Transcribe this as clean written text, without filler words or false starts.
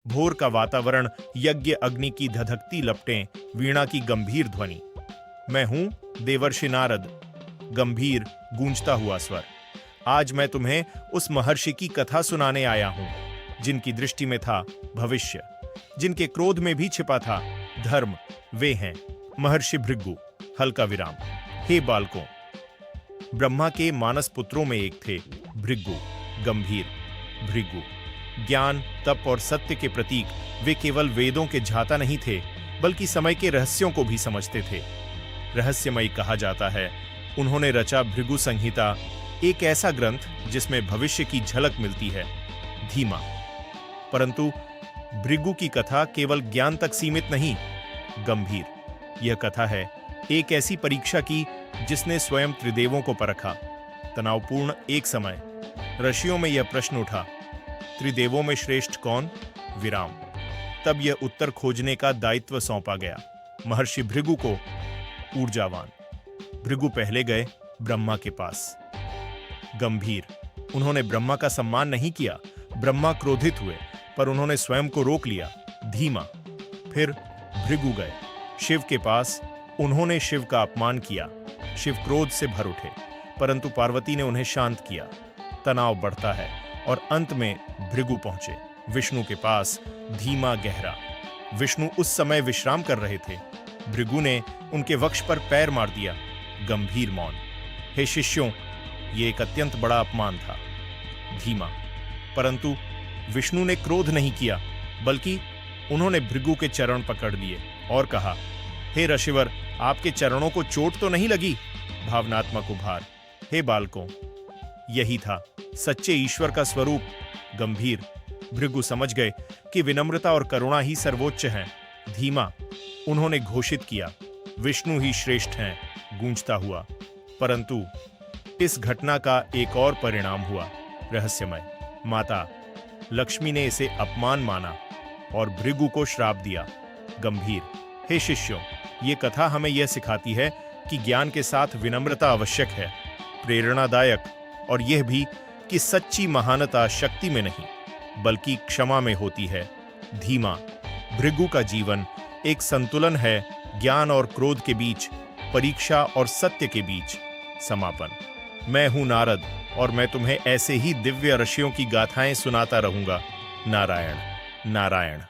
भोर का वातावरण, यज्ञ अग्नि की धधकती लपटें, वीणा की गंभीर ध्वनि। मैं हूं देवर्षि नारद, गंभीर गूंजता हुआ स्वर। आज मैं तुम्हें उस महर्षि की कथा सुनाने आया हूं, जिनकी दृष्टि में था भविष्य, जिनके क्रोध में भी छिपा था धर्म। वे हैं महर्षि भृगु। हल्का विराम। हे बालकों, ब्रह्मा के मानस पुत्रों में एक थे भृगु, गंभीर। भृगु ज्ञान, तप और सत्य के प्रतीक। वे केवल वेदों के झाता नहीं थे, बल्कि समय के रहस्यों को भी समझते थे। रहस्यमयी कहा जाता है। उन्होंने रचा भृगु संहिता, एक ऐसा ग्रंथ जिसमें भविष्य की झलक मिलती है। धीमा। परंतु भृगु की कथा केवल ज्ञान तक सीमित नहीं, गंभीर। यह कथा है एक ऐसी परीक्षा की जिसने स्वयं त्रिदेवों को परखा। तनावपूर्ण एक समय ऋषियों में यह प्रश्न उठा, त्रिदेवों में श्रेष्ठ कौन? विराम। तब यह उत्तर खोजने का दायित्व सौंपा गया महर्षि भृगु को। ऊर्जावान भृगु पहले गए ब्रह्मा के पास। गंभीर। उन्होंने ब्रह्मा का सम्मान नहीं किया। ब्रह्मा क्रोधित हुए, पर उन्होंने स्वयं को रोक लिया। धीमा। फिर भृगु गए शिव के पास। उन्होंने शिव का अपमान किया। शिव क्रोध से भर उठे, परंतु पार्वती ने उन्हें शांत किया। तनाव बढ़ता है और अंत में भृगु पहुंचे विष्णु के पास। धीमा, गहरा। विष्णु उस समय विश्राम कर रहे थे। भृगु ने उनके वक्ष पर पैर मार दिया। गंभीर मौन। हे शिष्यों, यह एक अत्यंत बड़ा अपमान था। धीमा। परंतु विष्णु ने क्रोध नहीं किया, बल्कि उन्होंने भृगु के चरण पकड़ लिए और कहा, हे ऋषिवर, आपके चरणों को चोट तो नहीं लगी? भावनात्मक उभार। हे बालकों, यही था सच्चे ईश्वर का स्वरूप। गंभीर। भृगु समझ गए कि विनम्रता और करुणा ही सर्वोच्च हैं। धीमा। उन्होंने घोषित किया, विष्णु ही श्रेष्ठ हैं। गूंजता हुआ। परंतु इस घटना का एक और परिणाम हुआ, रहस्यमय। माता लक्ष्मी ने इसे अपमान माना और भृगु को श्राप दिया। गंभीर। हे शिष्यों, ये कथा हमें यह सिखाती है कि ज्ञान के साथ विनम्रता आवश्यक है। प्रेरणादायक। और यह भी कि सच्ची महानता शक्ति में नहीं, बल्कि क्षमा में होती है। धीमा। भृगु का जीवन एक संतुलन है, ज्ञान और क्रोध के बीच, परीक्षा और सत्य के बीच। समापन। मैं हूं नारद, और मैं तुम्हें ऐसे ही दिव्य ऋषियों की गाथाएं सुनाता रहूंगा। नारायण नारायण।